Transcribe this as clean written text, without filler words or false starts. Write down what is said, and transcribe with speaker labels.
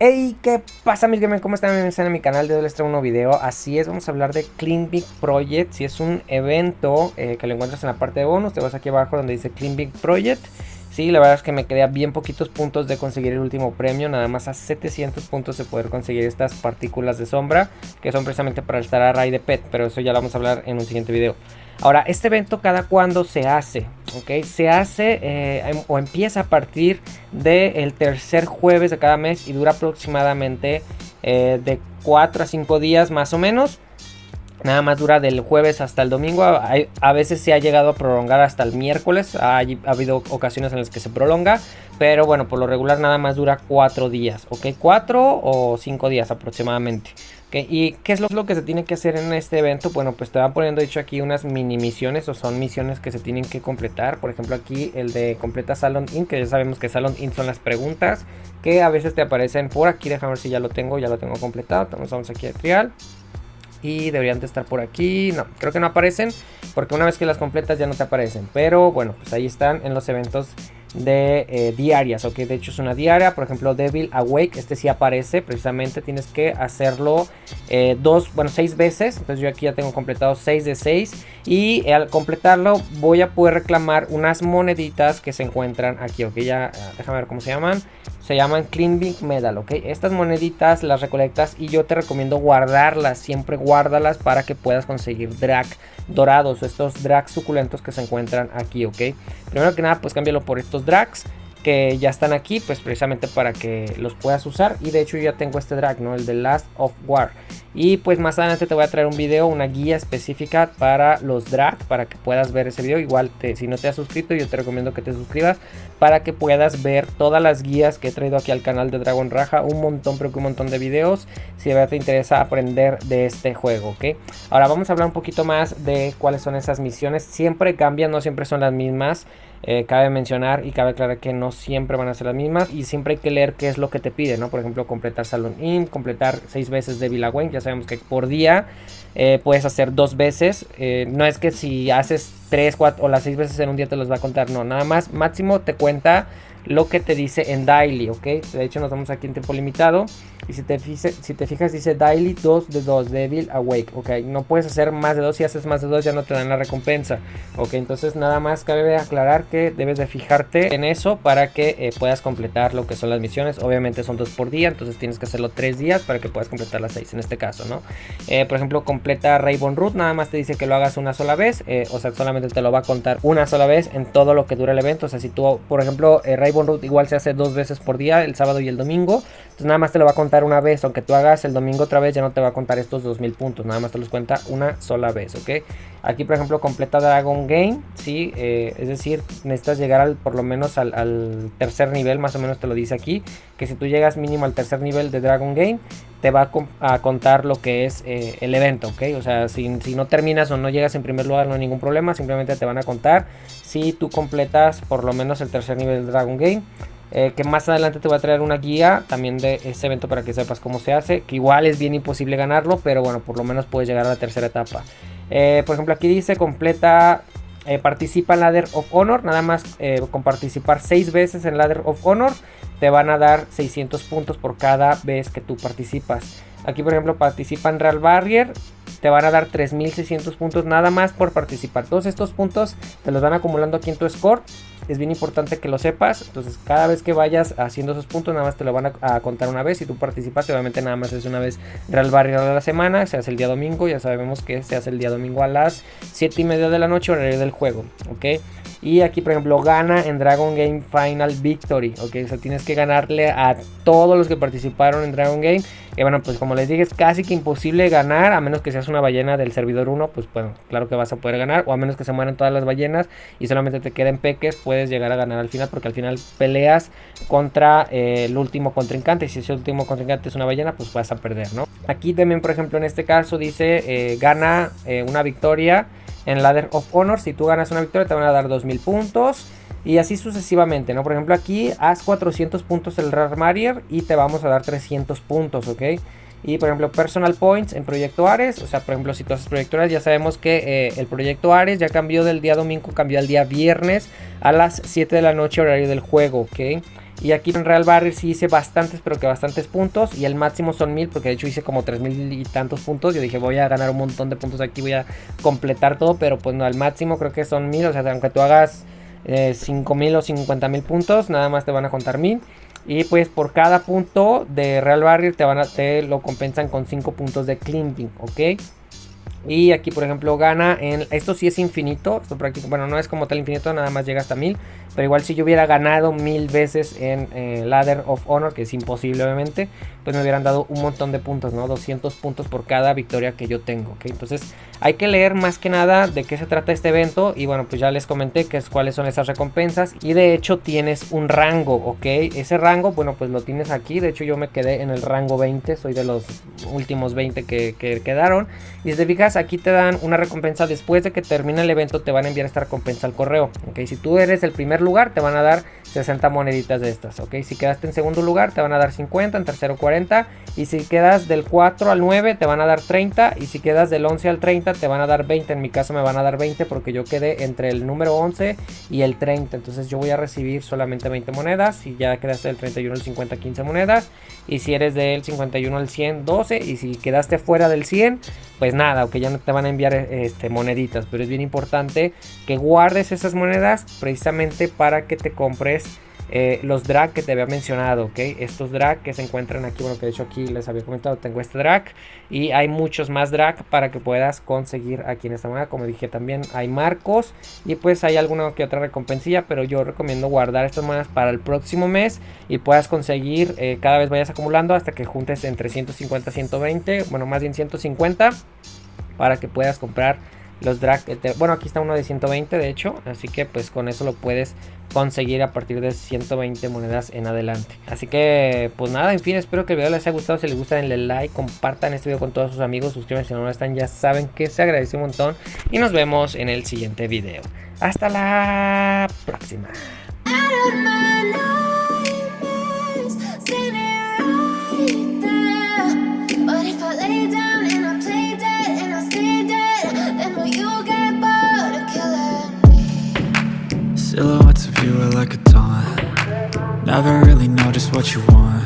Speaker 1: Hey, ¿qué pasa, mis gamers? ¿Cómo están? Bienvenidos a mi canal. De hoy les traigo un nuevo video. Así es, vamos a hablar de Clean Big Project. Si es un evento que lo encuentras en la parte de bonus, te vas aquí abajo donde dice Clean Big Project. Sí, la verdad es que me quedé a bien poquitos puntos de conseguir el último premio, nada más a 700 puntos de poder conseguir estas partículas de sombra, que son precisamente para el Star Array de Pet, pero eso ya lo vamos a hablar en un siguiente video. Ahora, este evento cada cuándo se hace, ¿ok? Se hace o empieza a partir del tercer jueves de cada mes y dura aproximadamente de 4 a 5 días más o menos. Nada más dura del jueves hasta el domingo. A veces se ha llegado a prolongar hasta el miércoles. Ha habido ocasiones en las que se prolonga. Pero bueno, por lo regular nada más dura 4 días. ¿Ok? 4 o 5 días aproximadamente. ¿Okay? ¿Y qué es lo que se tiene que hacer en este evento? Bueno, pues te van poniendo dicho aquí unas mini misiones. O son misiones que se tienen que completar. Por ejemplo aquí el de completa Salon Inn. Que ya sabemos que Salon Inn son las preguntas que a veces te aparecen por aquí. Déjame ver si ya lo tengo completado. Vamos aquí a trial. Y deberían de estar por aquí. No, creo que no aparecen, porque una vez que las completas ya no te aparecen. Pero bueno, pues ahí están en los eventos de diarias, ok. De hecho es una diaria. Por ejemplo, Devil Awake, este sí aparece. Precisamente tienes que hacerlo 6 veces. Entonces yo aquí ya tengo completado 6 de 6. Y al completarlo voy a poder reclamar unas moneditas que se encuentran aquí, ok. Ya, déjame ver cómo se llaman. Se llaman Clean Big Medal, ok. Estas moneditas las recolectas y yo te recomiendo guardarlas. Siempre guárdalas para que puedas conseguir drag dorados, estos drags suculentos que se encuentran aquí, ok. Primero que nada, pues cámbialo por estos drags que ya están aquí, pues precisamente para que los puedas usar. Y de hecho yo ya tengo este drag, ¿no? El de Last of War. Y pues más adelante te voy a traer un video, una guía específica para los drag, para que puedas ver ese video. Igual si no te has suscrito, yo te recomiendo que te suscribas para que puedas ver todas las guías que he traído aquí al canal de Dragon Raja. Un montón, pero que un montón de videos, si de verdad te interesa aprender de este juego, ¿ok? Ahora vamos a hablar un poquito más de cuáles son esas misiones. Siempre cambian, no siempre son las mismas. Cabe mencionar y cabe aclarar que no siempre van a ser las mismas y siempre hay que leer qué es lo que te pide, ¿no? Por ejemplo, completar Salon Inn, completar 6 veces de Devil Awake. Ya sabemos que por día puedes hacer 2 veces. No es que si haces 3, 4 o las 6 veces en un día te los va a contar, no, nada más máximo te cuenta lo que te dice en daily, ok. De hecho nos vamos aquí en tiempo limitado y si te fijas dice daily 2 de 2 Devil Awake, ok. No puedes hacer más de 2, si haces más de 2 ya no te dan la recompensa, ok. Entonces nada más cabe aclarar que debes de fijarte en eso para que puedas completar lo que son las misiones. Obviamente son 2 por día, entonces tienes que hacerlo 3 días para que puedas completar las 6 en este caso, ¿no? Por ejemplo, completa Rainbow Root, nada más te dice que lo hagas una sola vez, o sea, solamente te lo va a contar una sola vez en todo lo que dura el evento. O sea, si tú, por ejemplo, Rainbow Root igual se hace 2 veces por día, el sábado y el domingo, entonces nada más te lo va a contar una vez. Aunque tú hagas el domingo otra vez, ya no te va a contar estos 2000 puntos, nada más te los cuenta una sola vez, ok. Aquí por ejemplo completa Dragon Game, ¿sí? Es decir, necesitas llegar por lo menos al tercer nivel, más o menos te lo dice aquí, que si tú llegas mínimo al tercer nivel de Dragon Game, te va a contar lo que es el evento, ok. O sea, si no terminas o no llegas en primer lugar, no hay ningún problema, simplemente te van a contar si tú completas por lo menos el tercer nivel de Dragon Game. Que más adelante te voy a traer una guía también de este evento para que sepas cómo se hace, que igual es bien imposible ganarlo, pero bueno, por lo menos puedes llegar a la tercera etapa. Por ejemplo aquí dice participa en Ladder of Honor. Nada más con participar 6 veces en Ladder of Honor te van a dar 600 puntos por cada vez que tú participas. Aquí por ejemplo participa en Real Barrier, te van a dar 3600 puntos nada más por participar. Todos estos puntos te los van acumulando aquí en tu score. Es bien importante que lo sepas. Entonces cada vez que vayas haciendo esos puntos, nada más te lo van a contar una vez. Si tú participaste, obviamente nada más es una vez Real Barrier a la semana. Se hace el día domingo. Ya sabemos que se hace el día domingo a las 7:30 de la noche, horario del juego, ok. Y aquí por ejemplo gana en Dragon Game Final Victory, ok. O sea, tienes que ganarle a todos los que participaron en Dragon Game. Y bueno, pues como les dije, es casi que imposible ganar, a menos que seas una ballena del servidor 1, pues bueno, claro que vas a poder ganar, o a menos que se mueran todas las ballenas y solamente te queden peques, puedes llegar a ganar al final, porque al final peleas contra el último contrincante, y si ese último contrincante es una ballena, pues vas a perder, ¿no? Aquí también, por ejemplo, en este caso dice, gana una victoria en Ladder of Honor. Si tú ganas una victoria te van a dar 2000 puntos. Y así sucesivamente, ¿no? Por ejemplo aquí haz 400 puntos el Real Barrier y te vamos a dar 300 puntos, ¿ok? Y por ejemplo Personal Points en Proyecto Ares. O sea, por ejemplo si tú haces Proyecto Ares, ya sabemos que el Proyecto Ares ya cambió del día domingo, cambió al día viernes a las 7 de la noche horario del juego, ¿ok? Y aquí en Real Barrier sí hice bastantes, pero que bastantes puntos. Y el máximo son 1000, porque de hecho hice como 3000 y tantos puntos. Yo dije, voy a ganar un montón de puntos aquí, voy a completar todo. Pero pues no, al máximo creo que son 1000. O sea, aunque tú hagas 5000 o 50000 puntos, nada más te van a contar 1000. Y pues por cada punto de Real Barrier te lo compensan con 5 puntos de Climbing, ¿ok? Y aquí por ejemplo gana en... Esto sí es infinito. Esto bueno, no es como tal infinito, nada más llega hasta 1000. Pero igual si yo hubiera ganado 1000 veces en Ladder of Honor, que es imposible obviamente, pues me hubieran dado un montón de puntos, ¿no? 200 puntos por cada victoria que yo tengo, ¿ok? Entonces hay que leer más que nada de qué se trata este evento. Y bueno, pues ya les comenté cuáles son esas recompensas. Y de hecho tienes un rango, ¿ok? Ese rango, bueno, pues lo tienes aquí. De hecho yo me quedé en el rango 20. Soy de los últimos 20 que quedaron. Y si te fijas, aquí te dan una recompensa después de que termine el evento. Te van a enviar esta recompensa al correo, ¿ok? Si tú eres el primer lugar, te van a dar 60 moneditas de estas, ¿ok? Si quedaste en segundo lugar, te van a dar 50, en tercero 40, y si quedas del 4 al 9, te van a dar 30, y si quedas del 11 al 30, te van a dar 20. En mi caso me van a dar 20 porque yo quedé entre el número 11 y el 30, entonces yo voy a recibir solamente 20 monedas. Si ya quedaste del 31 al 50, 15 monedas, y si eres del 51 al 100, 12, y si quedaste fuera del 100, pues nada, ok, ya no te van a enviar moneditas. Pero es bien importante que guardes esas monedas precisamente para que te compres los drag que te había mencionado, ok. Estos drag que se encuentran aquí, bueno, que de hecho aquí les había comentado, tengo este drag y hay muchos más drag para que puedas conseguir aquí en esta moneda. Como dije, también hay marcos y pues hay alguna que otra recompensilla, pero yo recomiendo guardar estas monedas para el próximo mes y puedas conseguir, cada vez vayas acumulando hasta que juntes entre 150 y 120, bueno, más bien 150, para que puedas comprar los drag. Bueno, aquí está uno de 120 de hecho, así que pues con eso lo puedes conseguir a partir de 120 monedas en adelante. Así que pues nada, en fin, espero que el video les haya gustado. Si les gusta, denle like, compartan este video con todos sus amigos, suscríbanse si no lo están, ya saben que se agradece un montón, y nos vemos en el siguiente video. Hasta la próxima.
Speaker 2: Silhouettes of you are like a taunt. Never really know just what you want.